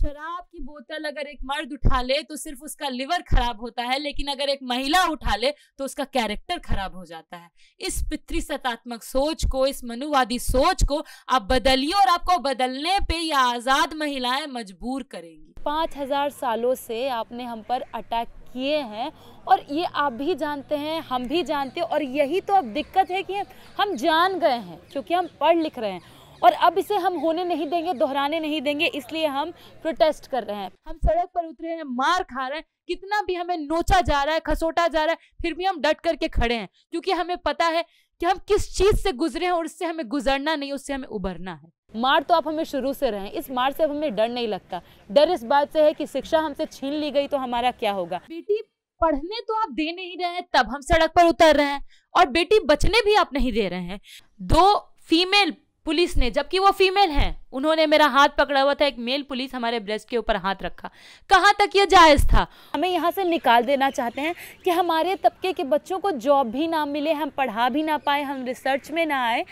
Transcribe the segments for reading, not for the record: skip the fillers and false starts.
शराब की बोतल अगर एक मर्द उठा ले तो सिर्फ उसका लिवर खराब होता है, लेकिन अगर एक महिला उठा ले तो उसका कैरेक्टर खराब हो जाता है। इस पितृसत्तात्मक सोच को, इस मनुवादी सोच को आप बदलिए और आपको बदलने पे ये आजाद महिलाएं मजबूर करेंगी। 5000 सालों से आपने हम पर अटैक किए हैं और ये आप भी जानते हैं, हम भी जानते हैं, और यही तो अब दिक्कत है कि हम जान गए हैं क्योंकि हम पढ़ लिख रहे हैं और अब इसे हम होने नहीं देंगे, दोहराने नहीं देंगे, इसलिए हम प्रोटेस्ट कर रहे हैं। हम सड़क पर उतरे हैं, मार खा रहे हैं, कितना भी हमें नोचा जा रहा है, खसोटा जा रहा है, फिर भी हम डट करके खड़े हैं क्योंकि हमें पता है कि हम किस चीज से गुजरे हैं और उससे हमें गुजरना नहीं, उससे हमें उभरना है। मार तो आप हमें शुरू से रहे, इस मार से हमें डर नहीं लगता। डर इस बात से है कि शिक्षा हमसे छीन ली गई तो हमारा क्या होगा। बेटी पढ़ने तो आप दे नहीं रहे हैं, तब हम सड़क पर उतर रहे हैं, और बेटी बचने भी आप नहीं दे रहे हैं। 2 फीमेल पुलिस ने, जबकि वो फीमेल हैं, उन्होंने मेरा हाथ पकड़ा हुआ था, एक मेल पुलिस हमारे ब्रेस्ट के ऊपर हाथ रखा। कहाँ तक ये जायज था? हमें यहाँ से निकाल देना चाहते हैं कि हमारे तबके के बच्चों को जॉब भी ना मिले, हम पढ़ा भी ना पाए, हम रिसर्च में ना आए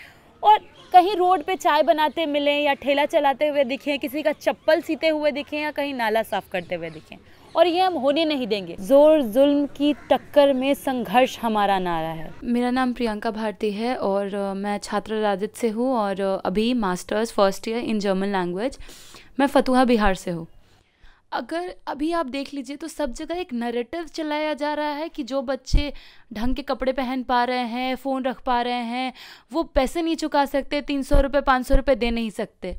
और कहीं रोड पे चाय बनाते मिलें या ठेला चलाते हुए दिखें, किसी का चप्पल सीते हुए दिखें या कहीं नाला साफ करते हुए दिखें, और ये हम होने नहीं देंगे। जोर जुल्म की टक्कर में संघर्ष हमारा नारा है। मेरा नाम प्रियंका भारती है और मैं छात्र राजद से हूँ और अभी masters first year in German language. मैं फतुहा बिहार से हूँ। अगर अभी आप देख लीजिए तो सब जगह एक नैरेटिव चलाया जा रहा है कि जो बच्चे ढंग के कपड़े पहन पा रहे हैं, फ़ोन रख पा रहे हैं, वो पैसे नहीं चुका सकते, 300 रुपये 500 रुपये दे नहीं सकते।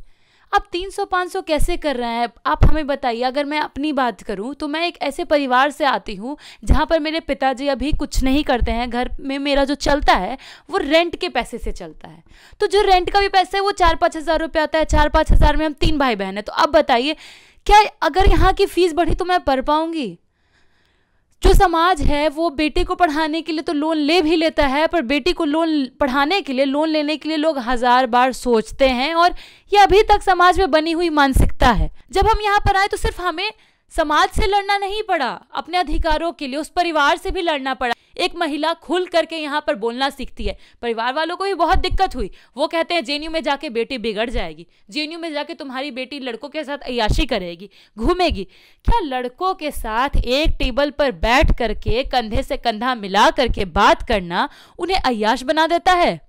अब 300-500 कैसे कर रहे हैं आप हमें बताइए। अगर मैं अपनी बात करूं तो मैं एक ऐसे परिवार से आती हूं जहां पर मेरे पिताजी अभी कुछ नहीं करते हैं। घर में मेरा जो चलता है वो रेंट के पैसे से चलता है, तो जो रेंट का भी पैसा है वो 4-5 हज़ार रुपये आता है। 4-5 हज़ार में हम 3 भाई बहन हैं। तो अब बताइए, क्या अगर यहाँ की फीस बढ़ी तो मैं पढ़ पाऊंगी? जो समाज है वो बेटे को पढ़ाने के लिए तो लोन ले भी लेता है, पर बेटी को लोन पढ़ाने के लिए, लोन लेने के लिए लोग 1000 बार सोचते हैं, और ये अभी तक समाज में बनी हुई मानसिकता है। जब हम यहाँ पर आए तो सिर्फ हमें समाज से लड़ना नहीं पड़ा, अपने अधिकारों के लिए उस परिवार से भी लड़ना पड़ा। एक महिला खुल करके यहाँ पर बोलना सीखती है, परिवार वालों को भी बहुत दिक्कत हुई। वो कहते हैं जेएनयू में जाके बेटी बिगड़ जाएगी, जेएनयू में जाके तुम्हारी बेटी लड़कों के साथ अय्याशी करेगी, घूमेगी। क्या लड़कों के साथ एक टेबल पर बैठ करके कंधे से कंधा मिला करके बात करना उन्हें अय्याश बना देता है?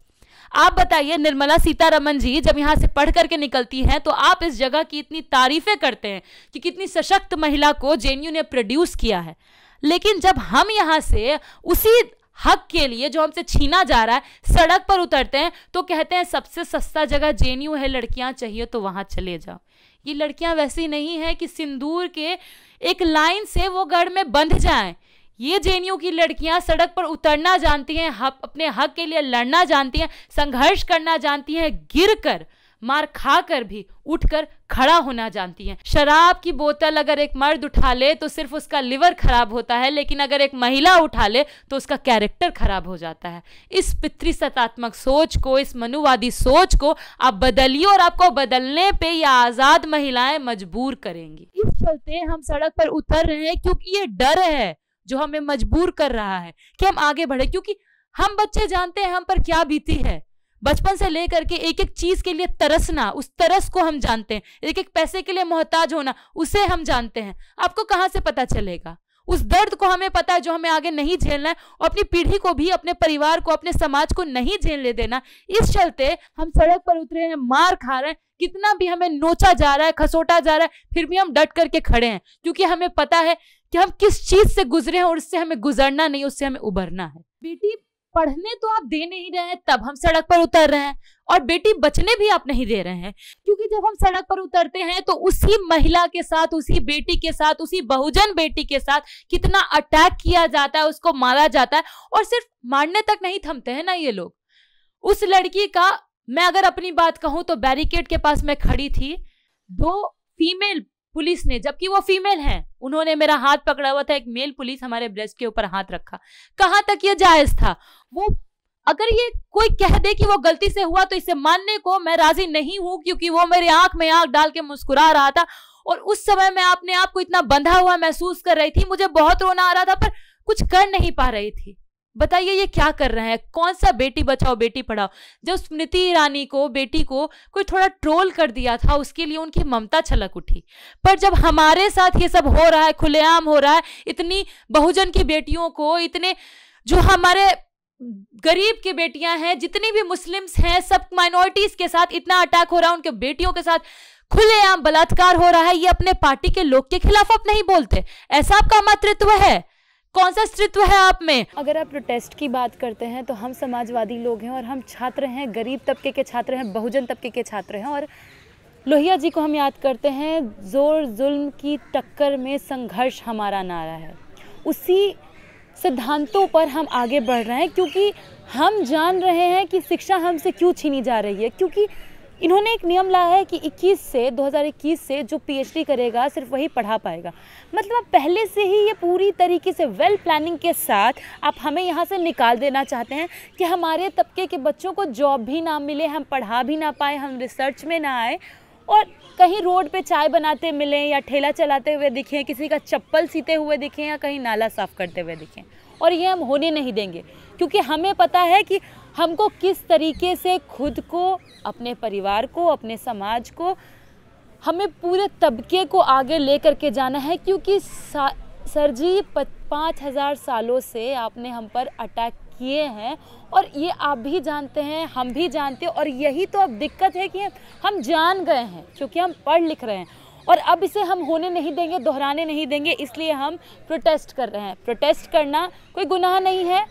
आप बताइए, निर्मला सीतारमण जी जब यहाँ से पढ़ करके निकलती हैं तो आप इस जगह की इतनी तारीफें करते हैं कि कितनी सशक्त महिला को जेएनयू ने प्रोड्यूस किया है, लेकिन जब हम यहाँ से उसी हक के लिए जो हमसे छीना जा रहा है सड़क पर उतरते हैं तो कहते हैं सबसे सस्ता जगह जेएनयू है, लड़कियां चाहिए तो वहां चले जाओ। ये लड़कियां वैसी नहीं है कि सिंदूर के एक लाइन से वो गढ़ में बंध जाएं। ये जेएनयू की लड़कियां सड़क पर उतरना जानती हैं, अपने हक के लिए लड़ना जानती हैं, संघर्ष करना जानती हैं, गिर कर मार खाकर भी उठकर खड़ा होना जानती हैं। शराब की बोतल अगर एक मर्द उठा ले तो सिर्फ उसका लिवर खराब होता है, लेकिन अगर एक महिला उठा ले तो उसका कैरेक्टर खराब हो जाता है। इस पितृसत्तात्मक सोच को, इस मनुवादी सोच को आप बदलिए और आपको बदलने पे ये आजाद महिलाएं मजबूर करेंगी। इस चलते हम सड़क पर उतर रहे हैं क्योंकि ये डर है जो हमें मजबूर कर रहा है कि हम आगे बढ़े, क्योंकि हम बच्चे जानते हैं हम पर क्या बीती है। बचपन से लेकर के एक एक चीज के लिए तरसना, उस तरस को हम जानते हैं। एक एक पैसे के लिए मोहताज होना, उसे हम जानते हैं। आपको कहां से पता चलेगा? उस दर्द को हमें पता है जो हमें आगे नहीं झेलना है, और अपनी पीढ़ी को भी, अपने परिवार को, अपने समाज को नहीं झेलने देना। इस चलते हम सड़क पर उतरे हैं, मार खा रहे हैं, कितना भी हमें नोचा जा रहा है, खसोटा जा रहा है, फिर भी हम डट करके खड़े हैं क्योंकि हमें पता है कि हम किस चीज से गुजरे हैं और उससे हमें गुजरना नहीं, उससे हमें उभरना है। बेटी पढ़ने तो आप दे नहीं रहे हैं, तब हम सड़क पर उतर रहे हैं, और बेटी बचने भी आप नहीं दे रहे हैं, क्योंकि जब हम सड़क पर उतरते हैं तो उसी महिला के साथ, उसी बेटी के साथ, उसी बहुजन बेटी के साथ कितना अटैक किया जाता है, उसको मारा जाता है। और सिर्फ मारने तक नहीं थमते हैं ना ये लोग। उस लड़की का, मैं अगर अपनी बात कहूं तो बैरिकेड के पास मैं खड़ी थी, 2 फीमेल पुलिस ने, जबकि वो फीमेल हैं, उन्होंने मेरा हाथ पकड़ा हुआ था, एक मेल पुलिस हमारे ब्रेस्ट के ऊपर हाथ रखा। कहां तक ये जायज था? वो अगर ये कोई कह दे कि वो गलती से हुआ तो इसे मानने को मैं राजी नहीं हूं, क्योंकि वो मेरे आंख में आंख डाल के मुस्कुरा रहा था और उस समय मैं अपने आप को इतना बंधा हुआ महसूस कर रही थी। मुझे बहुत रोना आ रहा था पर कुछ कर नहीं पा रही थी। बताइए ये क्या कर रहे हैं? कौन सा बेटी बचाओ बेटी पढ़ाओ? जब स्मृति ईरानी को, बेटी को कोई थोड़ा ट्रोल कर दिया था, उसके लिए उनकी ममता छलक उठी। पर जब हमारे साथ ये सब हो रहा है, खुलेआम हो रहा है, इतनी बहुजन की बेटियों को, इतने जो हमारे गरीब की बेटियां हैं, जितनी भी मुस्लिम्स हैं, सब माइनॉरिटीज के साथ इतना अटैक हो रहा है, उनके बेटियों के साथ खुलेआम बलात्कार हो रहा है, ये अपने पार्टी के लोग के खिलाफ आप नहीं बोलते। ऐसा आपका मातृत्व है? कौन सा अस्तित्व है आप में? अगर आप प्रोटेस्ट की बात करते हैं तो हम समाजवादी लोग हैं और हम छात्र हैं, गरीब तबके के छात्र हैं, बहुजन तबके के छात्र हैं। और लोहिया जी को हम याद करते हैं, जोर जुल्म की टक्कर में संघर्ष हमारा नारा है। उसी सिद्धांतों पर हम आगे बढ़ रहे हैं, क्योंकि हम जान रहे हैं कि शिक्षा हमसे क्यों छीनी जा रही है। क्योंकि इन्होंने एक नियम लाया है कि 2021 से जो पीएचडी करेगा सिर्फ वही पढ़ा पाएगा। मतलब आप पहले से ही ये पूरी तरीके से वेल प्लानिंग के साथ आप हमें यहाँ से निकाल देना चाहते हैं कि हमारे तबके के बच्चों को जॉब भी ना मिले, हम पढ़ा भी ना पाए, हम रिसर्च में ना आए, और कहीं रोड पे चाय बनाते मिलें या ठेला चलाते हुए दिखें, किसी का चप्पल सीते हुए दिखें या कहीं नाला साफ़ करते हुए दिखें। और ये हम होने नहीं देंगे, क्योंकि हमें पता है कि हमको किस तरीके से खुद को, अपने परिवार को, अपने समाज को, हमें पूरे तबके को आगे लेकर के जाना है। क्योंकि सर जी 5000 सालों से आपने हम पर अटैक किए हैं, और ये आप भी जानते हैं, हम भी जानते हैं। और यही तो अब दिक्कत है कि हम जान गए हैं, क्योंकि हम पढ़ लिख रहे हैं, और अब इसे हम होने नहीं देंगे, दोहराने नहीं देंगे। इसलिए हम प्रोटेस्ट कर रहे हैं। प्रोटेस्ट करना कोई गुनाह नहीं है,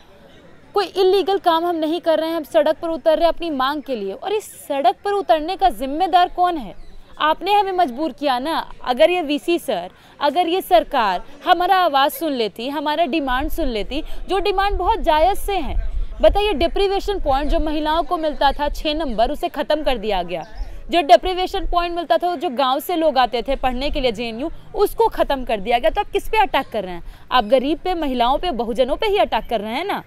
कोई इलीगल काम हम नहीं कर रहे हैं। हम सड़क पर उतर रहे हैं अपनी मांग के लिए। और इस सड़क पर उतरने का जिम्मेदार कौन है? आपने हमें मजबूर किया ना। अगर ये वीसी सर, अगर ये सरकार हमारा आवाज़ सुन लेती, हमारा डिमांड सुन लेती, जो डिमांड बहुत जायज़ से हैं। बताइए, डिप्रीवेशन पॉइंट जो महिलाओं को मिलता था 6 नंबर, उसे ख़त्म कर दिया गया। जो डिप्रीवेशन पॉइंट मिलता था, जो गांव से लोग आते थे पढ़ने के लिए जेएनयू, उसको ख़त्म कर दिया गया। तो आप किस पे अटैक कर रहे हैं? आप गरीब पे, महिलाओं पे, बहुजनों पे ही अटैक कर रहे हैं ना।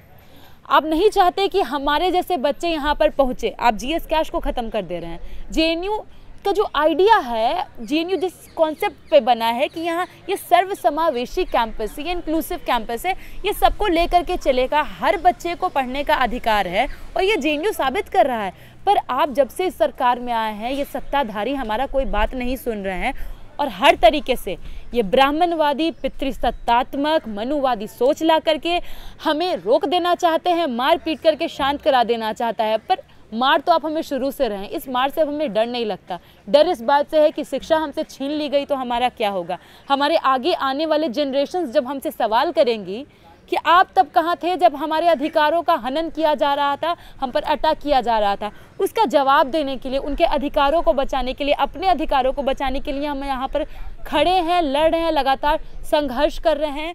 आप नहीं चाहते कि हमारे जैसे बच्चे यहाँ पर पहुँचे। आप जीएस कैश को ख़त्म कर दे रहे हैं। जेएनयू का जो आइडिया है, जेएनयू जिस कॉन्सेप्ट पे बना है कि यहाँ ये सर्व समावेशी कैंपस, ये इंक्लूसिव कैंपस है, ये सबको लेकर के चलेगा, हर बच्चे को पढ़ने का अधिकार है, और ये जेएनयू साबित कर रहा है। पर आप जब से इस सरकार में आए हैं, ये सत्ताधारी हमारा कोई बात नहीं सुन रहे हैं, और हर तरीके से ये ब्राह्मणवादी, पितृसत्तात्मक, मनुवादी सोच ला करके हमें रोक देना चाहते हैं, मार पीट करके शांत करा देना चाहता है। पर मार तो आप हमें शुरू से रहे हैं, इस मार से अब हमें डर नहीं लगता। डर इस बात से है कि शिक्षा हमसे छीन ली गई तो हमारा क्या होगा। हमारे आगे आने वाले जनरेशन्स जब हमसे सवाल करेंगी कि आप तब कहाँ थे जब हमारे अधिकारों का हनन किया जा रहा था, हम पर अटैक किया जा रहा था, उसका जवाब देने के लिए, उनके अधिकारों को बचाने के लिए, अपने अधिकारों को बचाने के लिए हम यहाँ पर खड़े हैं, लड़ रहे हैं, लगातार संघर्ष कर रहे हैं।